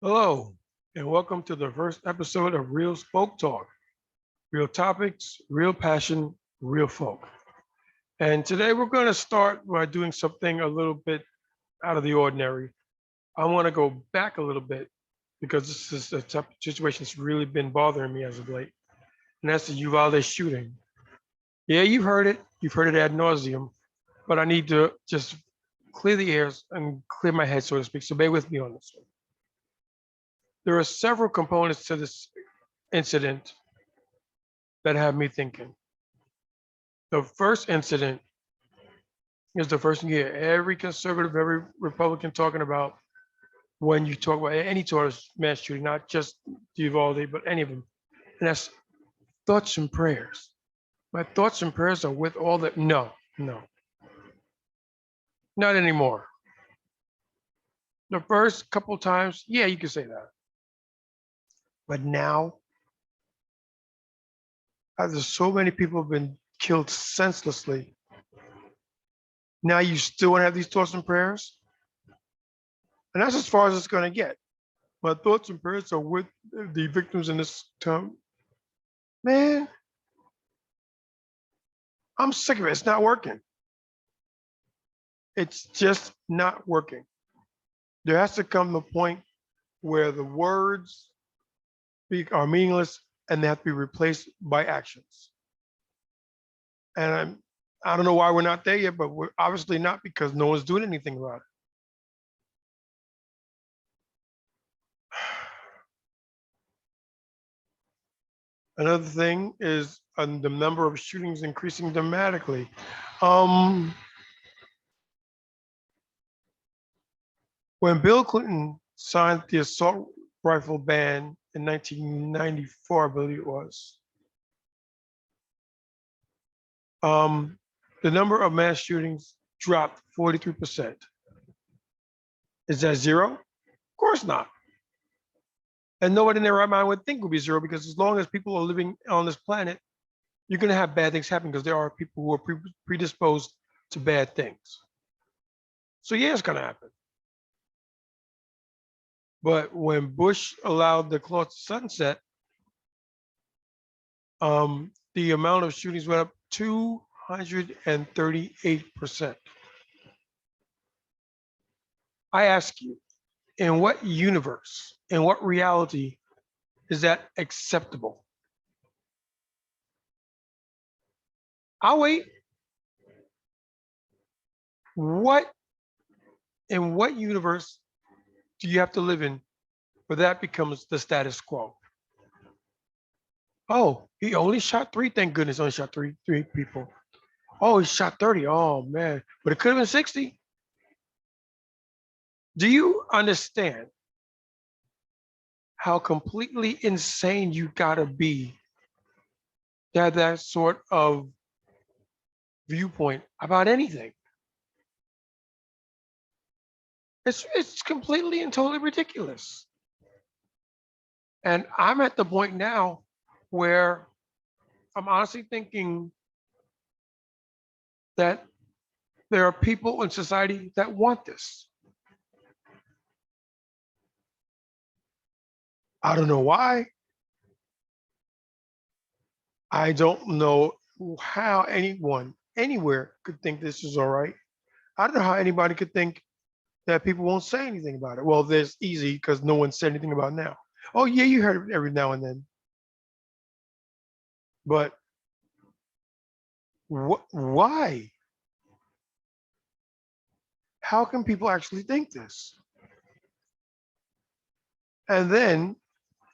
Hello, and welcome to the first episode of Real Spoke Talk. Real topics, real passion, real folk. And today we're going to start by doing something a little bit out of the ordinary. I want to go back a little bit because this is a tough situation that's really been bothering me as of late. And that's the Uvalde shooting. Yeah, you've heard it. You've heard it ad nauseum, but I need to just clear the airs and clear my head, so to speak. So bear with me on this one. There are several components to this incident that have me thinking. The first incident is the first thing you hear every conservative, every Republican talking about when you talk about any sort of mass shooting, not just Uvalde, but any of them. And that's thoughts and prayers. My thoughts and prayers are with all that. No, no, not anymore. The first couple of times, yeah, you can say that. But now, after so many people have been killed senselessly, now you still want to have these thoughts and prayers? And that's as far as it's going to get. My thoughts and prayers are with the victims in this time. Man, I'm sick of it. It's not working. It's just not working. There has to come the point where the words are meaningless and they have to be replaced by actions. And I don't know why we're not there yet, but we're obviously not because no one's doing anything about it. Another thing is the number of shootings increasing dramatically. When Bill Clinton signed the assault rifle ban in 1994, I believe it was, the number of mass shootings dropped 43%. Is that zero? Of course not. And nobody in their right mind would think it would be zero because as long as people are living on this planet, you're going to have bad things happen because there are people who are predisposed to bad things. So yeah, it's going to happen. But when Bush allowed the clock to sunset, the amount of shootings went up 238%. I ask you, in what universe, in what reality is that acceptable? I'll wait. In what universe do you have to live in where that becomes the status quo? Oh, he only shot three. Thank goodness, only shot three people. Oh, he shot 30. Oh man, but it could have been 60. Do you understand how completely insane you gotta be to have that sort of viewpoint about anything? It's completely and totally ridiculous. And I'm at the point now where I'm honestly thinking that there are people in society that want this. I don't know why. I don't know how anyone anywhere could think this is all right. I don't know how anybody could think that people won't say anything about it. Well, there's easy because no one said anything about it now. Oh yeah, you heard it every now and then. But why? How can people actually think this? And then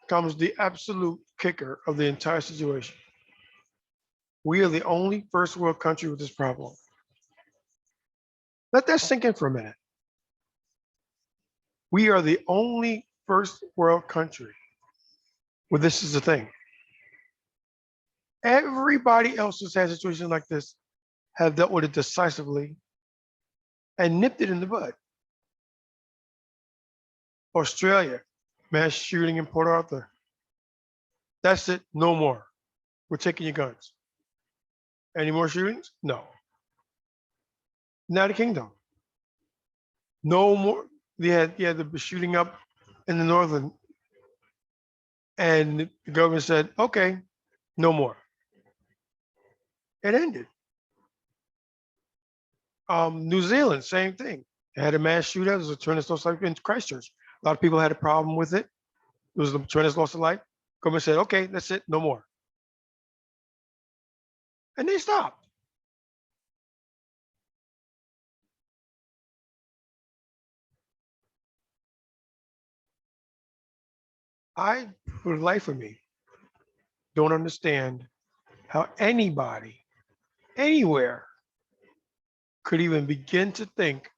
comes the absolute kicker of the entire situation. We are the only first world country with this problem. Let that sink in for a minute. We are the only first world country where this is a thing. Everybody else who's had situations like this have dealt with it decisively and nipped it in the bud. Australia, mass shooting in Port Arthur. That's it, no more. We're taking your guns. Any more shootings? No. United Kingdom. No more. They had the shooting up in the northern, and the government said, okay, no more. It ended. New Zealand, same thing. They had a mass shootout. There was a tremendous loss of life in Christchurch. A lot of people had a problem with it. It was a tremendous loss of life. Government said, okay, that's it, no more. And they stopped. I, for the life of me, don't understand how anybody, anywhere, could even begin to think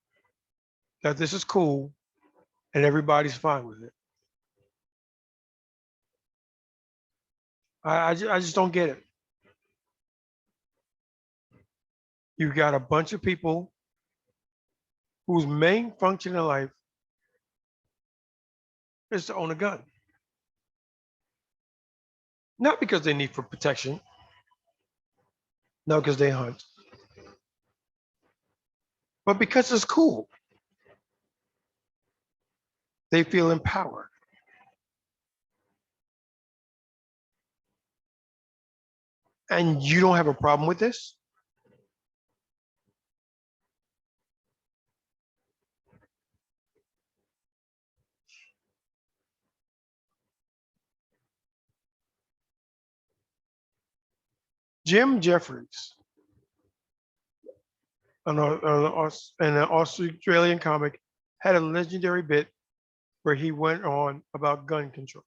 that this is cool and everybody's fine with it. I just don't get it. You've got a bunch of people whose main function in life is to own a gun. Not because they need for protection, not because they hunt, but because it's cool. They feel empowered. And you don't have a problem with this? Jim Jeffries, an Australian comic, had a legendary bit where he went on about gun control.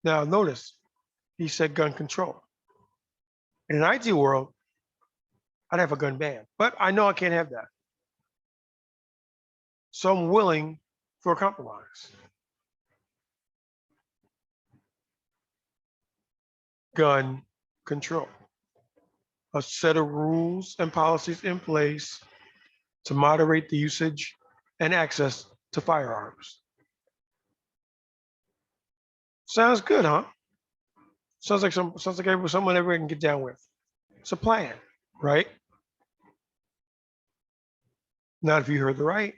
Now, notice he said gun control. In an ideal world, I'd have a gun ban, but I know I can't have that. So I'm willing for a compromise. Gun control. A set of rules and policies in place to moderate the usage and access to firearms. Sounds good, huh? Sounds like someone everyone can get down with. It's a plan, right? Not if you heard the right.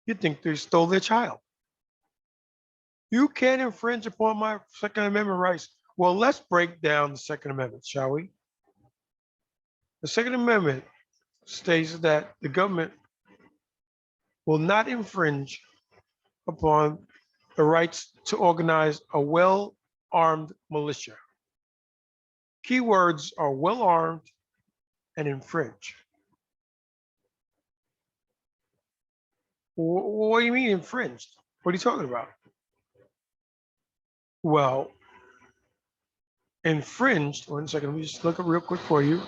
You'd think they stole their child. You can't infringe upon my Second Amendment rights. Well, let's break down the Second Amendment, shall we? The Second Amendment states that the government will not infringe upon the rights to organize a well-armed militia. Keywords are well-armed and infringe. What do you mean infringed? What are you talking about? Well, infringed, 1 second, let me just look up real quick for you.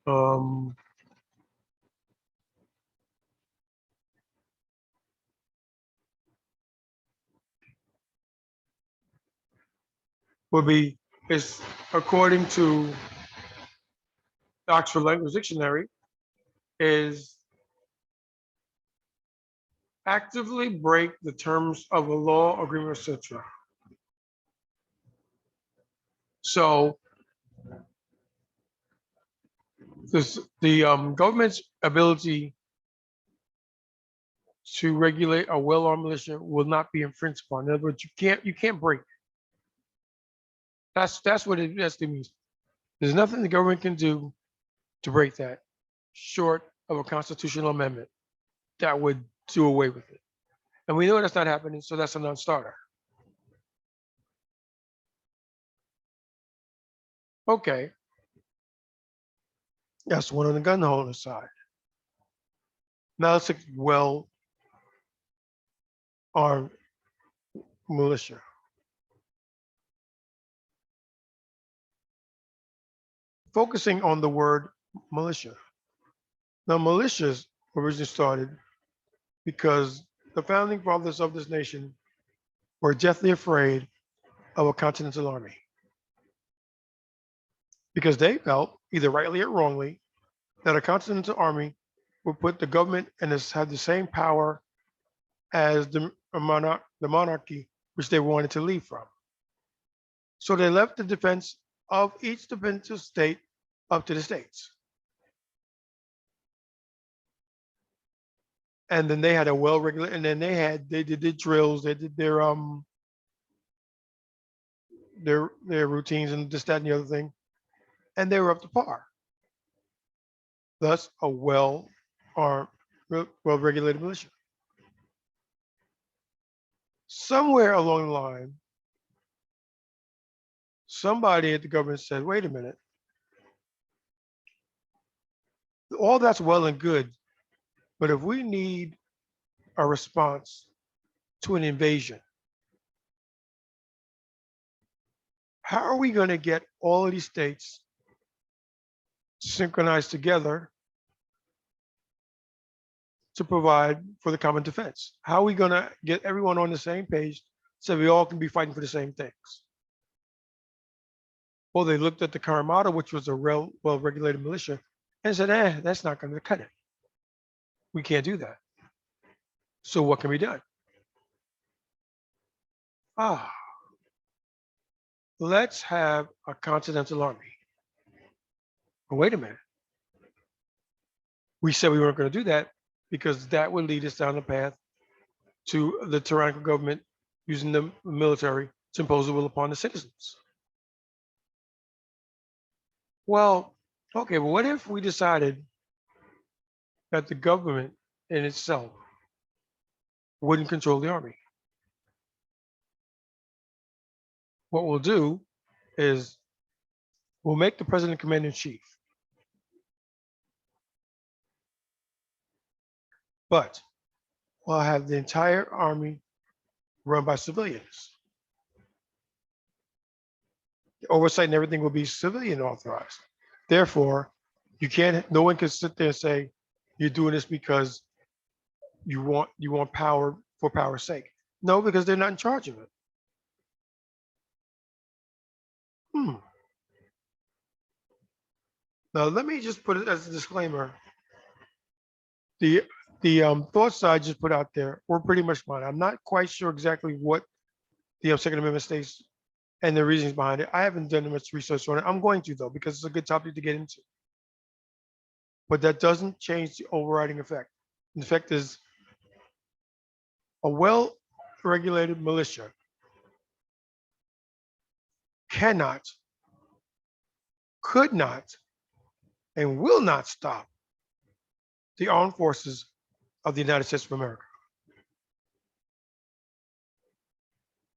Um, would be, is according to the Oxford Language Dictionary, is actively break the terms of a law, agreement, etc. So the government's ability to regulate a well-armed militia will not be infringed upon. In other words, you can't break. That's what it means. There's nothing the government can do to break that, short of a constitutional amendment that would do away with it. And we know that's not happening, so that's a non-starter. Okay, that's one on the gun holder side. Now let's take well-armed militia. Focusing on the word militia. Now, militias originally started because the founding fathers of this nation were deathly afraid of a continental army. Because they felt, either rightly or wrongly, that a continental army would put the government and had the same power as the monarchy, which they wanted to leave from. So they left the defense of each defensive state up to the states. And then they had a well-regulated, and then they did their drills, they did their routines and this, that, and the other thing, and they were up to par. Thus, a well-armed, well-regulated militia. Somewhere along the line, somebody at the government said, wait a minute, all that's well and good, but if we need a response to an invasion, how are we going to get all of these states synchronized together to provide for the common defense? How are we going to get everyone on the same page so we all can be fighting for the same things? Well, they looked at the current model, which was a well-regulated militia, and said, that's not going to cut it. We can't do that. So what can be done? Let's have a continental army. But wait a minute. We said we weren't going to do that because that would lead us down the path to the tyrannical government using the military to impose the will upon the citizens. Well, okay, well, what if we decided that the government in itself wouldn't control the army? What we'll do is we'll make the president commander in chief. But we'll have the entire army run by civilians. The oversight and everything will be civilian authorized. Therefore, no one can sit there and say, you're doing this because you want power for power's sake. No, because they're not in charge of it. Now, let me just put it as a disclaimer. The thoughts I just put out there were pretty much mine. I'm not quite sure exactly what the Second Amendment states and the reasons behind it. I haven't done much research on it. I'm going to, though, because it's a good topic to get into. But that doesn't change the overriding effect. The effect is a well-regulated militia cannot, could not, and will not stop the armed forces of the United States of America.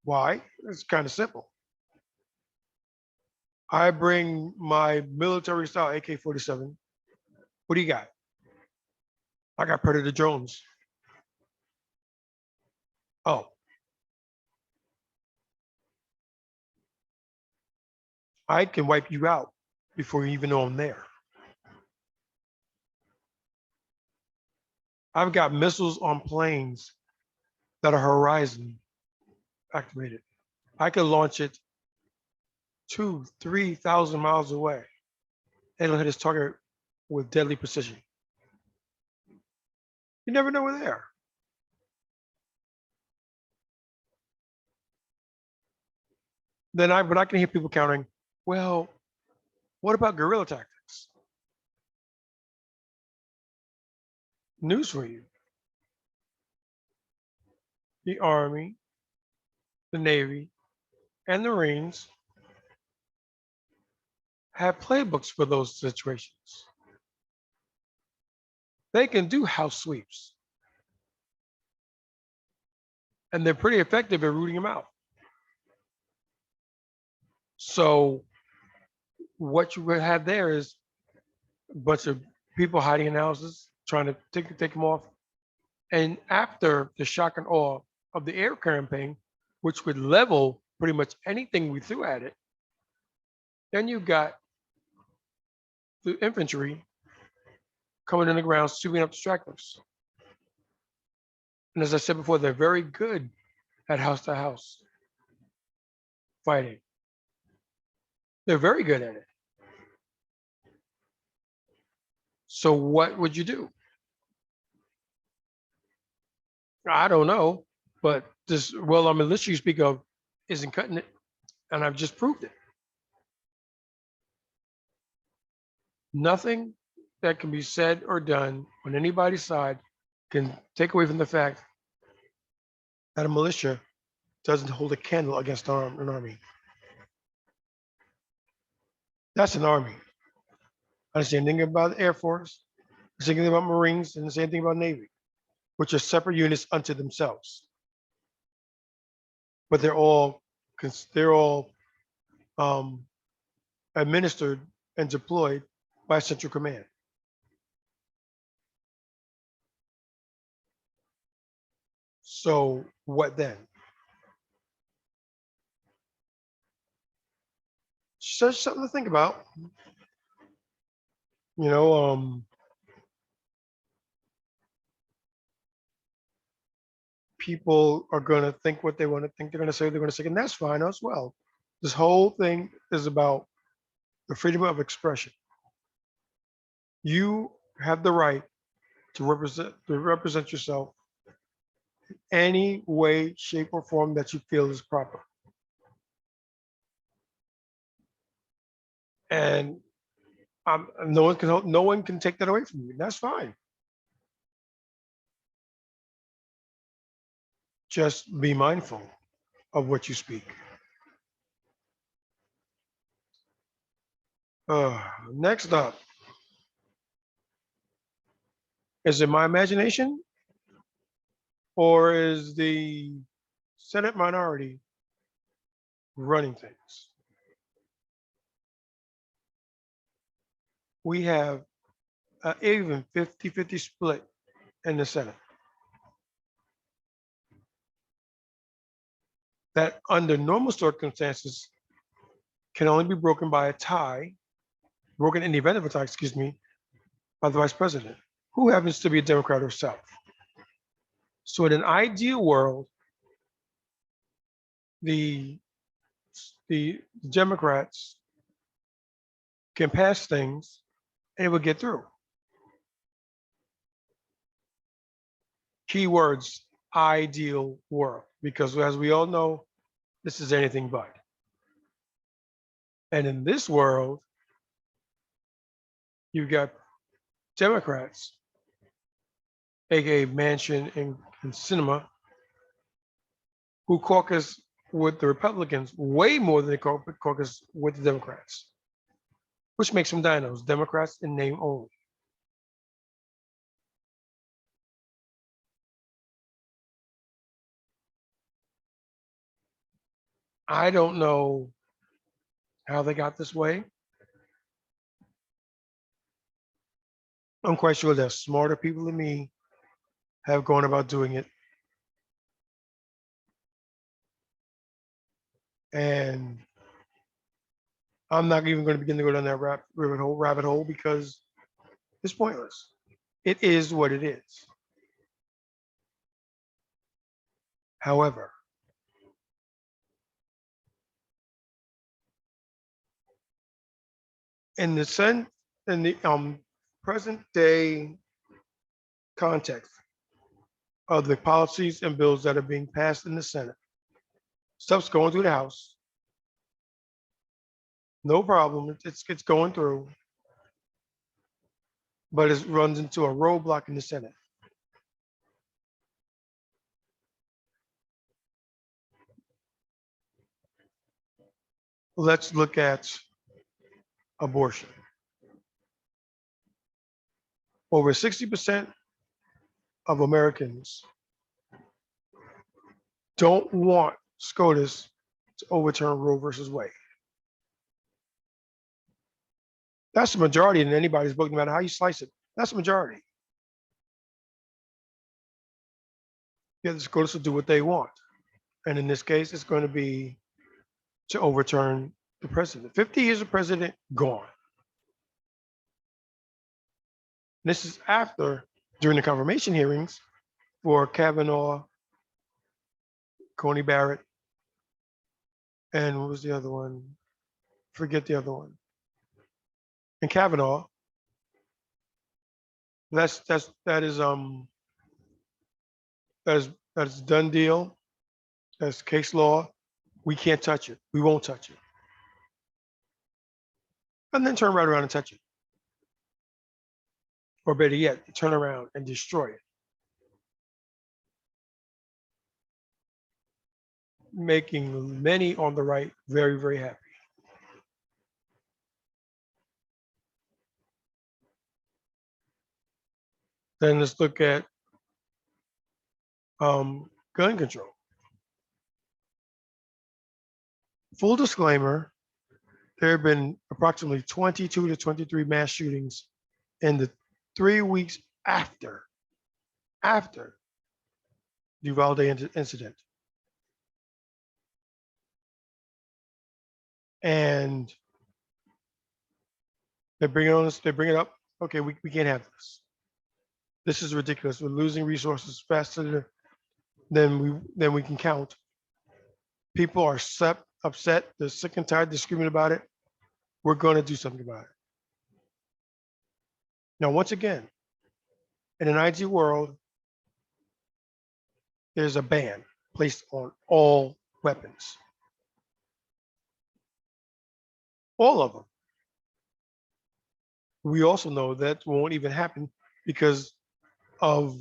Why? It's kind of simple. I bring my military style AK-47. What do you got? I got Predator drones. Oh. I can wipe you out before you even know I'm there. I've got missiles on planes that are horizon activated. I can launch it 2,000 to 3,000 miles away. It'll hit its target with deadly precision. You never know we're there. But I can hear people countering, well, what about guerrilla tactics? News for you. The Army, the Navy, and the Marines have playbooks for those situations. They can do house sweeps. And they're pretty effective at rooting them out. So what you would have there is a bunch of people hiding in houses, trying to take them off. And after the shock and awe of the air campaign, which would level pretty much anything we threw at it, then you got the infantry coming in the ground, shooting up distractors. And as I said before, they're very good at house to house fighting. They're very good at it. So what would you do? I don't know, but this militia you speak of isn't cutting it, and I've just proved it. Nothing that can be said or done on anybody's side can take away from the fact that a militia doesn't hold a candle against an army. That's an army. I the same thing about the Air Force, the same thing about Marines, and the same thing about Navy, which are separate units unto themselves. But they're all um, administered and deployed by Central Command. So what then? Just something to think about. You know, people are going to think what they want to think. They're going to say what they're going to say, and that's fine as well. This whole thing is about the freedom of expression. You have the right to represent yourself any way, shape, or form that you feel is proper. And no one can take that away from you. That's fine. Just be mindful of what you speak. Next up, is it my imagination or is the Senate minority running things? We have an even 50-50 split in the Senate. That under normal circumstances can only be broken by a tie, broken in the event of a tie, excuse me, by the vice president, who happens to be a Democrat herself. So in an ideal world, the Democrats can pass things and it would get through. Keywords, ideal world, because as we all know, this is anything but. And in this world, you've got Democrats, aka Manchin and Sinema, who caucus with the Republicans way more than they caucus with the Democrats, which makes them dinos, Democrats in name only. I don't know how they got this way. I'm quite sure that smarter people than me have gone about doing it. And I'm not even going to begin to go down that rabbit hole because it's pointless. It is what it is. However, in the present day context of the policies and bills that are being passed in the Senate, stuff's going through the House. No problem. It's going through, but it runs into a roadblock in the Senate. Let's look at abortion. Over 60% of Americans don't want SCOTUS to overturn Roe versus Wade. That's the majority in anybody's book, no matter how you slice it. That's the majority. Yeah, the SCOTUS will do what they want. And in this case, it's going to be to overturn the president. 50 years of president gone. This is after, during the confirmation hearings for Kavanaugh, Coney Barrett, and what was the other one? Forget the other one. And Kavanaugh. That is done deal. That's case law. We can't touch it. We won't touch it. And then turn right around and touch it. Or better yet, turn around and destroy it. making many on the right very, very happy. Then let's look at gun control. Full disclaimer, there have been approximately 22 to 23 mass shootings in the 3 weeks after the Uvalde incident. And they bring it up. Okay, we can't have this. This is ridiculous. We're losing resources faster than we can count. People are upset. They're sick and tired. They're screaming about it. We're going to do something about it. Now, once again, in an IT world, there's a ban placed on all weapons. All of them. We also know that won't even happen because of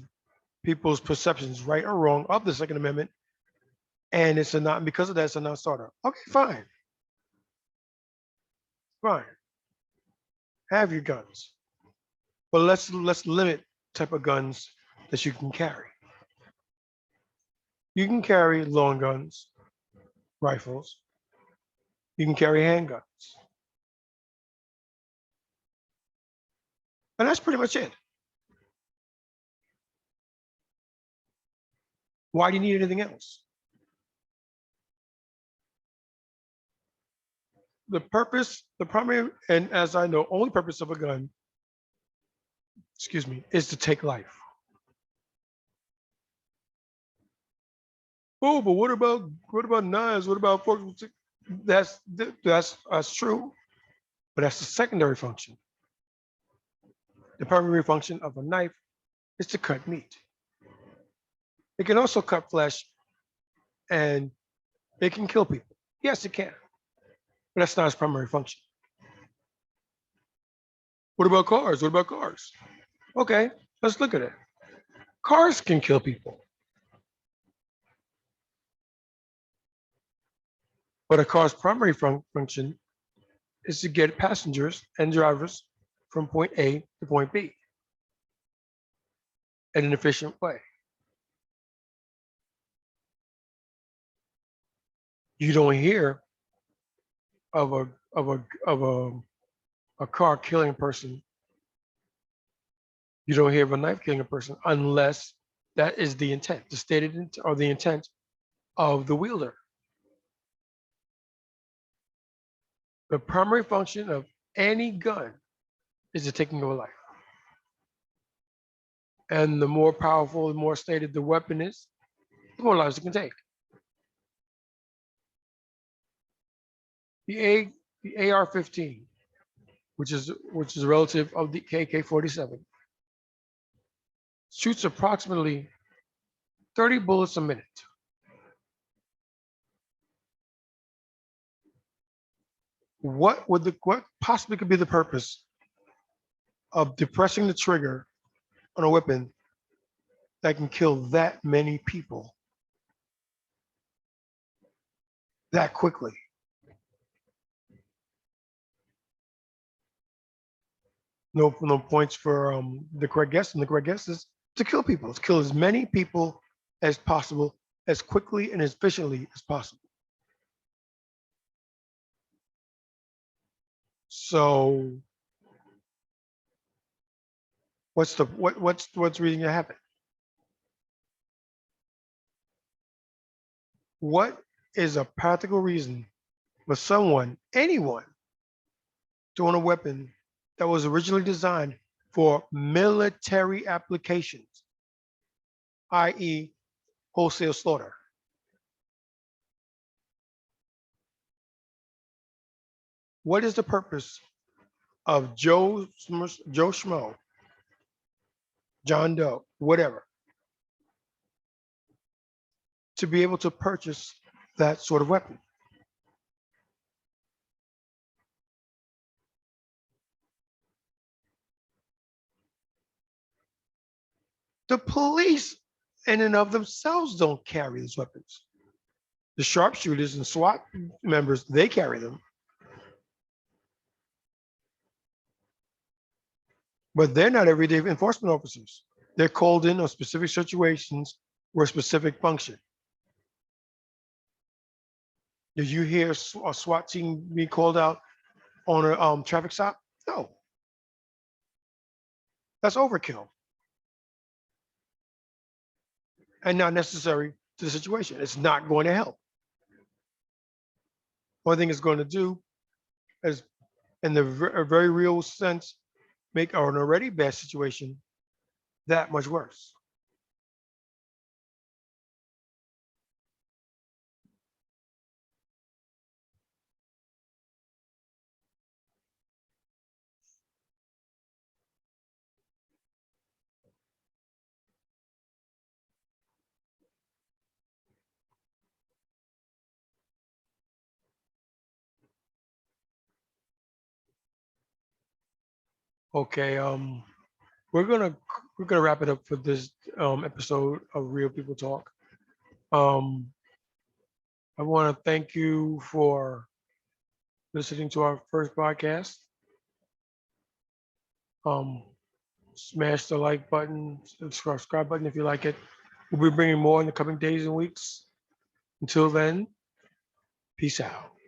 people's perceptions, right or wrong, of the Second Amendment. And because of that, it's a non-starter. Okay, fine. Fine. Have your guns. But let's limit type of guns that you can carry. You can carry long guns, rifles. You can carry handguns. And that's pretty much it. Why do you need anything else? The purpose, the primary, and as I know, only purpose of a gun, is to take life. Oh, but what about knives? What about forks? That's true, but that's the secondary function. The primary function of a knife is to cut meat. It can also cut flesh, and it can kill people. Yes, it can, but that's not its primary function. What about cars? What about cars? Okay, let's look at it. Cars can kill people. But a car's primary function is to get passengers and drivers from point A to point B in an efficient way. You don't hear of a car killing a person. You don't hear of a knife killing a person unless that is the intent, the stated intent or the intent of the wielder. The primary function of any gun is the taking of a life. And the more powerful, the more stated the weapon is, the more lives it can take. The AR-15, which is a relative of the AK-47, shoots approximately 30 bullets a minute. What possibly could be the purpose of depressing the trigger on a weapon that can kill that many people that quickly? No points for the correct guess, and the correct guess is to kill people. To kill as many people as possible, as quickly and as efficiently as possible. So what's reason to happen? What is a practical reason for anyone, to own a weapon that was originally designed for military applications, i.e. wholesale slaughter? What is the purpose of Joe Schmo, John Doe, whatever, to be able to purchase that sort of weapon? The police in and of themselves don't carry these weapons. The sharpshooters and SWAT members, they carry them. But they're not everyday enforcement officers. They're called in on specific situations for a specific function. Did you hear a SWAT team being called out on a traffic stop? No. That's overkill and not necessary to the situation. It's not going to help. One thing it's going to do is, in the very real sense, make an already bad situation that much worse. Okay, we're gonna wrap it up for this episode of Real People Talk. I want to thank you for listening to our first podcast. Um, Smash the like button, subscribe button if you like it. We'll be bringing more in the coming days and weeks. Until then, peace out.